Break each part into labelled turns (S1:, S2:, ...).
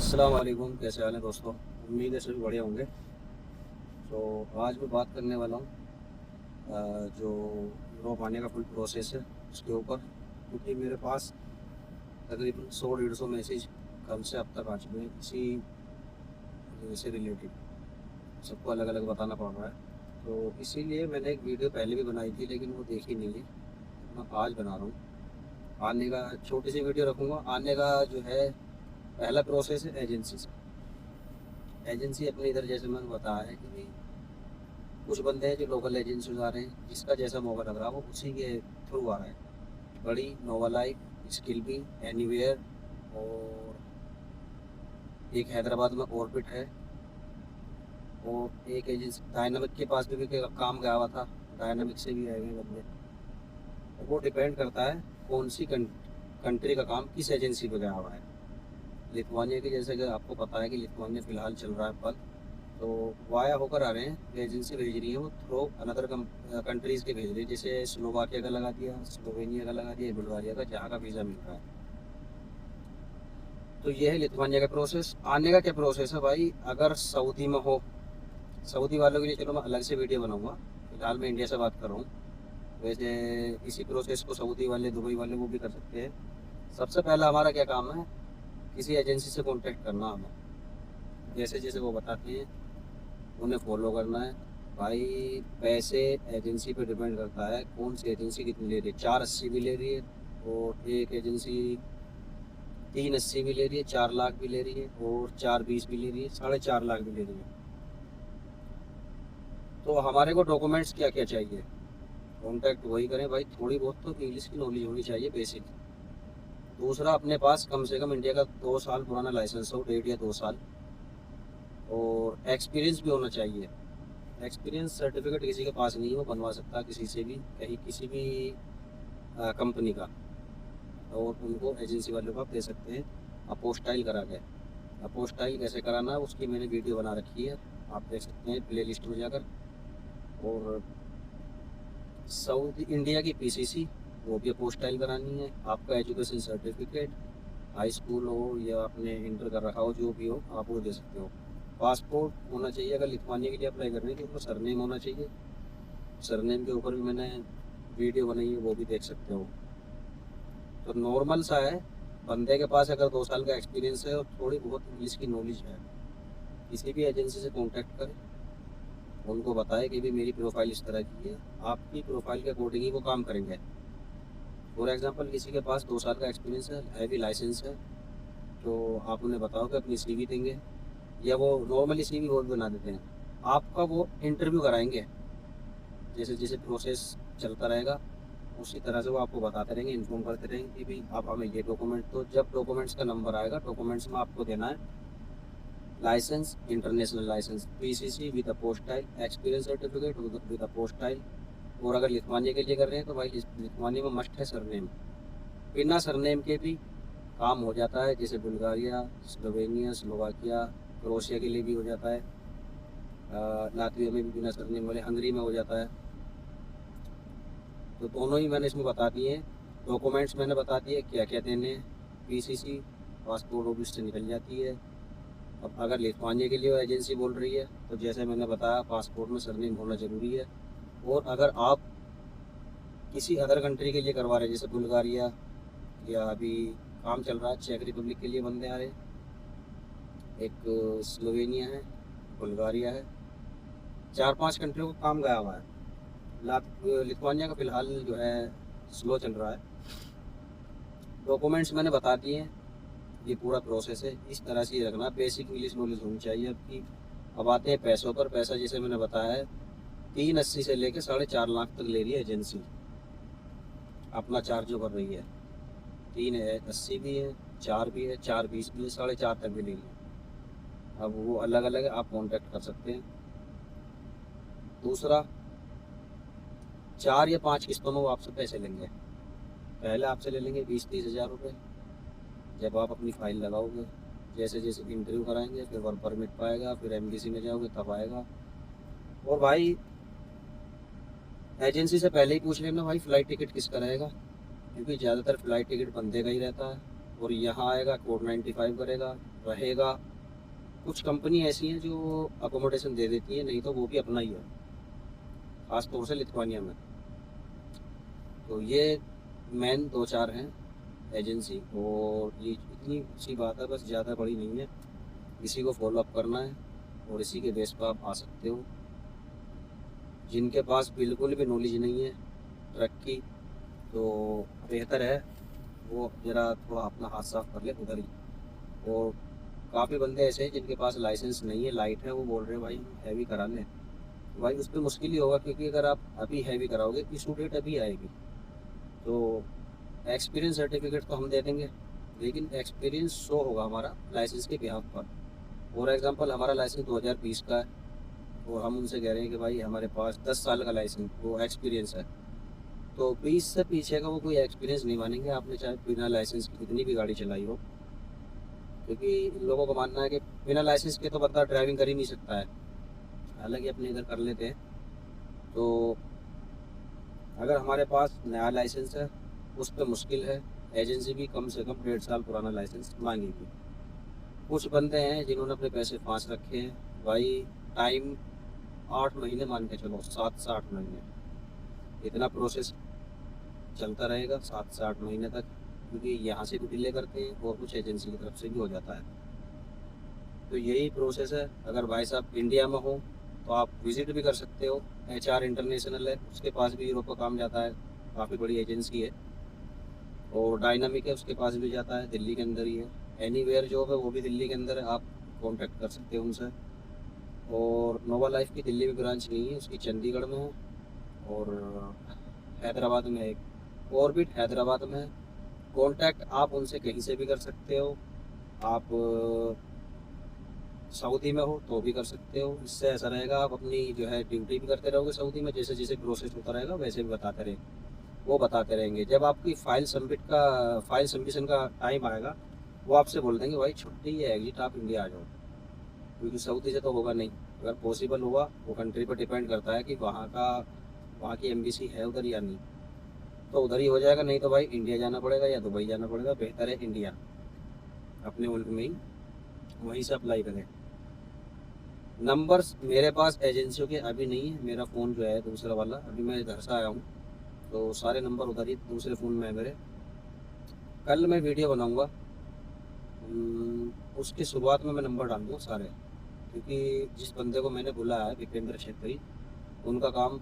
S1: अस्सलाम वालेकुम, कैसे हाल है दोस्तों। उम्मीद है सभी बढ़िया होंगे। तो आज मैं बात करने वाला हूँ जो यूरोप आने का फुल प्रोसेस है उसके ऊपर, क्योंकि मेरे पास तकरीबन 100-150 मैसेज कल से अब तक आ चुके हैं इसी से रिलेटेड। सबको अलग अलग बताना पड़ रहा है, तो इसीलिए मैंने एक वीडियो पहले भी बनाई थी लेकिन वो देखी नहीं है। मैं आज बना रहा हूँ। आने का छोटी सी वीडियो रखूँगा। आने का जो है पहला प्रोसेस है एजेंसी से। एजेंसी अपने इधर जैसे मैंने बताया है कि भाई कुछ बंदे हैं जो लोकल एजेंसी आ रहे हैं, जिसका जैसा मौका लग रहा है वो उसी के थ्रू आ रहा है। बड़ी, नोवा लाइफ, स्किल बी, एनीवेयर, और एक हैदराबाद में ऑर्बिट है, और एक एजेंसी डायनामिक के पास भी काम गया हुआ था। डायनामिक से भी आए हुए बंदे। वो डिपेंड करता है कौन सी कंट्री का काम किस एजेंसी पे गया हुआ है। लिथुआनिया की, जैसे कि आपको पता है कि लिथुआनिया फिलहाल चल रहा है बंद, तो वाया होकर आ रहे हैं। जो एजेंसी भेज रही है वो थ्रो अनदर कंट्रीज़ के भेज रही है। जैसे स्लोवाकिया का लगा दिया, स्लोवेनिया का लगा दिया, बुल्गारिया का, जहाँ का वीज़ा मिल रहा है। तो ये है लिथुआनिया का प्रोसेस। आने का क्या प्रोसेस है भाई, अगर सऊदी में हो, सऊदी वालों के लिए चलो मैं अलग से वीडियो बनाऊंगा। फिलहाल मैं इंडिया से बात कर रहा हूँ। वैसे इसी प्रोसेस को सऊदी वाले, दुबई वाले वो भी कर सकते हैं। सबसे पहला हमारा क्या काम है, किसी एजेंसी से कॉन्टेक्ट करना हमें। जैसे जैसे वो बताते हैं उन्हें फॉलो करना है। भाई पैसे एजेंसी पे डिपेंड करता है कौन सी एजेंसी कितनी ले रही है। 480 भी ले रही है, और एक एजेंसी 380 भी ले रही है, 4 लाख भी ले रही है, और 420 भी ले रही है, 4.5 लाख भी ले रही है। तो हमारे को डॉक्यूमेंट्स क्या क्या चाहिए, कॉन्टैक्ट वही करें भाई। थोड़ी बहुत तो इंग्लिश की नॉलेज होनी चाहिए, बेसिक। दूसरा, अपने पास कम से कम इंडिया का 2 साल पुराना लाइसेंस हो, 1.5 या 2 साल, और एक्सपीरियंस भी होना चाहिए। एक्सपीरियंस सर्टिफिकेट किसी के पास नहीं हो, बनवा सकता किसी से भी, कहीं किसी भी कंपनी का, और उनको एजेंसी वालों को आप दे सकते हैं अपोस्टाइल करा के। अपोस्टाइल कैसे कराना है उसकी मैंने वीडियो बना रखी है, आप देख सकते हैं प्ले लिस्ट में जाकर। और साउथ इंडिया की पीसीसी, वो भी अपोस्टाइल करानी है। आपका एजुकेशन सर्टिफिकेट, हाई स्कूल हो या आपने इंटर कर रखा हो, जो भी हो आप वो दे सकते हो। पासपोर्ट होना चाहिए। अगर लिथुआनिया के लिए अप्लाई करने के, तो सरनेम होना चाहिए। सरनेम के ऊपर भी मैंने वीडियो बनाई है, वो भी देख सकते हो। तो नॉर्मल सा है। बंदे के पास अगर 2 साल का एक्सपीरियंस है और थोड़ी बहुत इंग्लिश की नॉलेज है, किसी भी एजेंसी से कांटेक्ट करें। उनको बताएं कि भी मेरी प्रोफाइल इस तरह की है, आपकी प्रोफाइल के अकॉर्डिंग ही वो काम करेंगे। फॉर एग्जांपल किसी के पास 2 साल का एक्सपीरियंस है, हैवी लाइसेंस है, तो आप उन्हें बताओ कि अपनी सीवी देंगे, या वो नॉर्मली सीवी वो भी बना देते हैं। आपका वो इंटरव्यू कराएंगे। जैसे जैसे प्रोसेस चलता रहेगा उसी तरह से वो आपको बताते रहेंगे, इन्फॉर्म करते रहेंगे कि भाई आप हमें ये डॉक्यूमेंट दो। जब डॉक्यूमेंट्स का नंबर आएगा, डॉक्यूमेंट्स में आपको देना है licence, international licence, PCC with apostille, experience certificate with apostille. और अगर लिथुआनिया के लिए कर रहे हैं तो भाई लिथुआनिया में मस्ट है सरनेम। बिना सरनेम के भी काम हो जाता है, जैसे बुल्गारिया, स्लोवेनिया, स्लोवाकिया, क्रोशिया के लिए भी हो जाता है। लातविया में भी बिना सरनेम वाले, हंगरी में हो जाता है। तो दोनों ही मैंने इसमें बता दिए हैं। डॉक्यूमेंट्स मैंने बता दिए क्या क्या देने हैं। पीसीसी, पासपोर्ट ऑफिस से निकल जाती है। अब अगर लिथुआनिया के लिए वो एजेंसी बोल रही है, तो जैसे मैंने बताया पासपोर्ट में सरनेम होना ज़रूरी है। और अगर आप किसी अदर कंट्री के लिए करवा रहे हैं, जैसे बुल्गारिया, या अभी काम चल रहा है चेक रिपब्लिक के लिए बंदे आ रहे हैं, एक स्लोवेनिया है, बुल्गारिया है, 4-5 कंट्रियों का काम गया हुआ है। लिथुआनिया का फ़िलहाल जो है स्लो चल रहा है। डॉक्यूमेंट्स मैंने बता दिए हैं। ये पूरा प्रोसेस है, इस तरह से ही रखना। बेसिक इंग्लिश नॉलेज होनी चाहिए आपकी। अब आते हैं पैसों पर। पैसा जैसे मैंने बताया है, 380 से लेकर 4.5 लाख तक ले रही है एजेंसी, अपना चार्ज जो कर रही है। 380 भी है, 4 भी है, 420 भी है, 4.5 तक भी ले रही है। अब वो अलग अलग है, आप कॉन्टैक्ट कर सकते हैं। दूसरा, 4 या 5 किस्तों में वो आपसे पैसे लेंगे। पहले आपसे ले लेंगे 20-30 हज़ार रुपये। जब आप अपनी फ़ाइल लगाओगे, जैसे जैसे इंटरव्यू कराएंगे, फिर वर्क परमिट पाएगा, फिर एमबीसी में जाओगे तब आएगा। और भाई एजेंसी से पहले ही पूछ लेना भाई फ़्लाइट टिकट किसका रहेगा, क्योंकि ज़्यादातर फ़्लाइट टिकट बंदे का ही रहता है। और यहाँ आएगा कोड 95 करेगा, रहेगा। कुछ कंपनी ऐसी हैं जो अकोमोडेशन दे देती है, नहीं तो वो भी अपना ही है, खास तौर से लिथुआनिया में। तो ये मेन दो चार हैं एजेंसी, और ये इतनी सी बात है, बस ज़्यादा बड़ी नहीं है। इसी को फॉलोअप करना है और इसी के बेस पर आप आ सकते हो। जिनके पास बिल्कुल भी नॉलेज नहीं है ट्रक की, तो बेहतर है वो ज़रा थोड़ा अपना हाथ साफ कर ले उधर ही। और काफ़ी बंदे ऐसे हैं जिनके पास लाइसेंस नहीं है, लाइट है, वो बोल रहे हैं भाई हैवी करा लें। भाई उस पर मुश्किल ही होगा, क्योंकि अगर आप अभी हैवी कराओगे, इशू डेट अभी आएगी, तो एक्सपीरियंस सर्टिफिकेट तो हम दे देंगे, लेकिन एक्सपीरियंस शो होगा हमारा लाइसेंस के बिहाफ पर। फॉर एग्जांपल हमारा लाइसेंस 2020 का है और हम उनसे कह रहे हैं कि भाई हमारे पास 10 साल का लाइसेंस वो एक्सपीरियंस है, तो 20 से पीछे का वो कोई एक्सपीरियंस नहीं मानेंगे, आपने चाहे बिना लाइसेंस की कितनी भी गाड़ी चलाई हो। क्योंकि लोगों का मानना है कि बिना लाइसेंस के तो बंदा ड्राइविंग कर ही नहीं सकता है, हालांकि अपने इधर कर लेते हैं। तो अगर हमारे पास नया लाइसेंस है उस पर मुश्किल है, एजेंसी भी कम से कम 1.5 साल पुराना लाइसेंस मांगेगी। कुछ बंदे हैं जिन्होंने अपने पैसे फांस रखे हैं, भाई टाइम 8 महीने मान के चलो, 7 से 8 महीने इतना प्रोसेस चलता रहेगा, 7 से 8 महीने तक, क्योंकि यहाँ से भी डिले करते हैं और कुछ एजेंसी की तरफ से भी हो जाता है। तो यही प्रोसेस है। अगर भाई साहब इंडिया में हो तो आप विज़िट भी कर सकते हो, HR इंटरनेशनल है, उसके पास भी यूरोप का काम जाता है, काफ़ी बड़ी एजेंसी है। और डायनामिक है, उसके पास भी जाता है, दिल्ली के अंदर ही है। एनीवेयर जॉब है, वो भी दिल्ली के अंदर है, आप कॉन्टैक्ट कर सकते हो उनसे। और नोवा लाइफ की दिल्ली में ब्रांच नहीं है, उसकी चंडीगढ़ में है, और हैदराबाद में एक ऑर्बिट हैदराबाद में है। कॉन्टैक्ट आप उनसे कहीं से भी कर सकते हो। आप सऊदी में हो तो भी कर सकते हो। इससे ऐसा रहेगा, आप अपनी जो है ड्यूटी भी करते रहोगे सऊदी में, जैसे जैसे प्रोसेस होता रहेगा वैसे भी बताते रहेंगे, वो बताते रहेंगे। जब आपकी फाइल सबमिशन का टाइम आएगा, वो आपसे बोल देंगे भाई छुट्टी है, एग्जिट, आप इंडिया आ जाओ। क्योंकि सऊदी से तो होगा नहीं, अगर पॉसिबल हुआ, वो कंट्री पर डिपेंड करता है कि वहाँ की एम्बेसी है उधर या नहीं, तो उधर ही हो जाएगा। नहीं तो भाई इंडिया जाना पड़ेगा या दुबई जाना पड़ेगा, बेहतर है इंडिया, अपने मुल्क में ही वहीं से अप्लाई करें। नंबर्स मेरे पास एजेंसियों के अभी नहीं है, मेरा फ़ोन जो है दूसरा वाला, अभी मैं घर से आया हूँ, तो सारे नंबर उधर ही दूसरे फ़ोन में है मेरे। कल मैं वीडियो बनाऊँगा, उसकी शुरुआत में मैं नंबर डाल दूँगा सारे, क्योंकि जिस बंदे को मैंने बुलाया है विपेंद्र छेत्री, उनका काम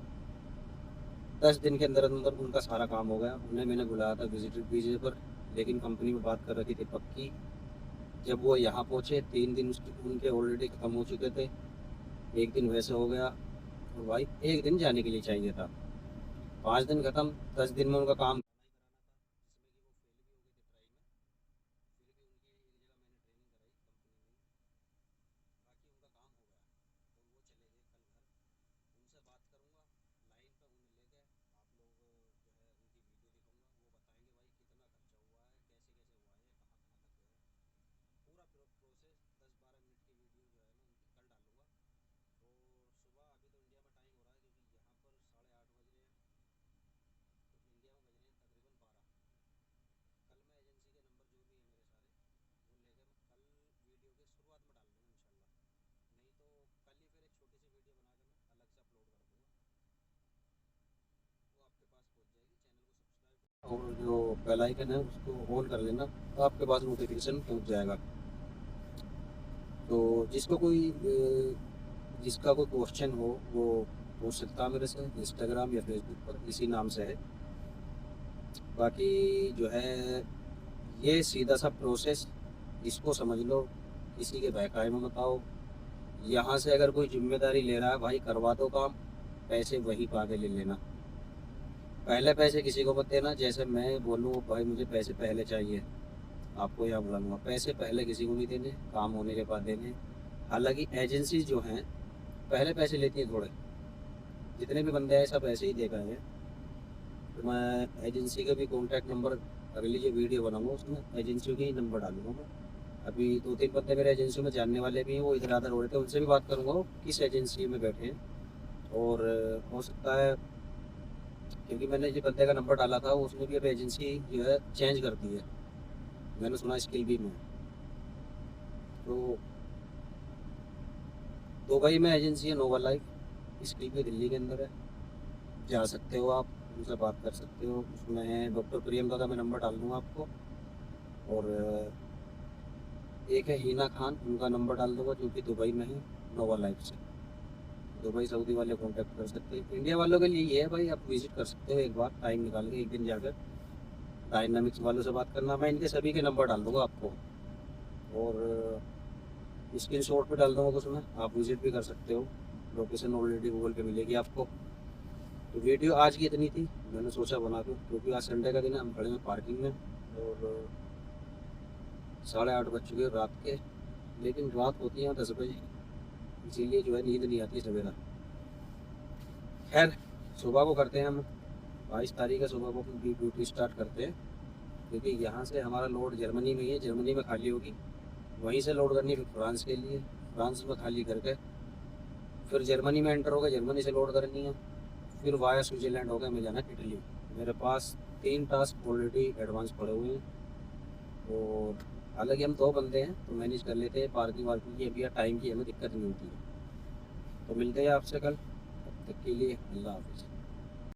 S1: 10 दिन के अंदर अंदर उनका सारा काम हो गया। उन्हें मैंने बुलाया था विजिटर वीजे पर, लेकिन कंपनी में बात कर रखी थी पक्की। जब वो यहाँ पहुँचे 3 दिन उनके ऑलरेडी ख़त्म हो चुके थे, एक दिन वैसे हो गया, तो भाई एक दिन जाने के लिए चाहिए था, 5 दिन ख़त्म, 10 दिन में उनका काम। और जो बेल आइकन है उसको ऑन कर लेना, तो आपके पास नोटिफिकेशन पहुंच जाएगा। तो जिसका कोई क्वेश्चन हो वो पूछ सकता है मेरे से, इंस्टाग्राम या फेसबुक पर इसी नाम से है। बाकी जो है ये सीधा सा प्रोसेस, इसको समझ लो, किसी के बहकावे में मत आओ। यहाँ से अगर कोई जिम्मेदारी ले रहा है भाई, करवा दो काम, पैसे वहीं पा के ले लेना। पहले पैसे किसी को मत देना, जैसे मैं बोलूँ भाई मुझे पैसे पहले चाहिए, आपको यहाँ बुलाऊंगा, पैसे पहले किसी को नहीं देने, काम होने के बाद देने। हालांकि एजेंसी जो हैं पहले पैसे लेती हैं थोड़े, जितने भी बंदे हैं सब ऐसे ही देखा है। तो मैं एजेंसी का भी कॉन्टैक्ट नंबर, अगली जो वीडियो बनाऊंगा उसमें एजेंसियों के ही नंबर डालूंगा मैं। अभी 2-3 बंदे मेरे एजेंसी में जानने वाले भी हैं, वो इधर आधर हो रहे थे, उनसे भी बात करूँगा वो किस एजेंसी में बैठे हैं। और हो सकता है, क्योंकि मैंने जो बंदे का नंबर डाला था उसने भी अब एजेंसी जो है चेंज कर दी है, मैंने सुना स्किल भी में। तो दुबई में एजेंसी है नोवा लाइफ, स्किल भी दिल्ली के अंदर है, जा सकते हो आप, उनसे बात कर सकते हो। उसमें है डॉक्टर प्रियम दादा, मैं नंबर डाल दूँगा आपको। और एक है हीना खान, उनका नंबर डाल दूँगा, जो कि दुबई में है नोवा लाइफ से। दुबई सऊदी वाले कांटेक्ट कर सकते हैं। इंडिया वालों के लिए ये है भाई, आप विजिट कर सकते हो एक बार टाइम निकाल के, एक दिन जाकर डायनामिक्स वालों से बात करना। मैं इनके सभी के नंबर डाल दूँगा आपको, और स्क्रीन शॉट भी डाल दूँगा उसमें, आप विजिट भी कर सकते हो। लोकेशन ऑलरेडी गूगल पे मिलेगी आपको। तो वीडियो आज की इतनी थी, मैंने सोचा बना दूँ, क्योंकि आज संडे का दिन है, हम खड़े हैं पार्किंग में और 8:30 बज चुके हैं रात के। लेकिन रात होती है 10 बजे, इसीलिए जो है नींद नहीं आती सवेरा। खैर, सुबह को करते हैं हम 22 तारीख है, सुबह को अपनी ड्यूटी स्टार्ट करते हैं, क्योंकि यहाँ से हमारा लोड जर्मनी में ही है, जर्मनी में खाली होगी, वहीं से लोड करनी है फिर फ्रांस के लिए, फ्रांस में खाली करके फिर जर्मनी में एंटर होगा, जर्मनी से लोड करनी है, फिर वाया स्विट्जरलैंड होगा, हमें जाना है इटली। मेरे पास 3 टास्क ऑलरेडी एडवांस पड़े हुए हैं, और हालांकि हम 2 बंदे हैं तो मैनेज कर लेते हैं, पार्किंग वार्किंग की अभी टाइम की हमें दिक्कत नहीं होती है। तो मिलते हैं आपसे कल, तब तक के लिए अल्लाह हाफिज़।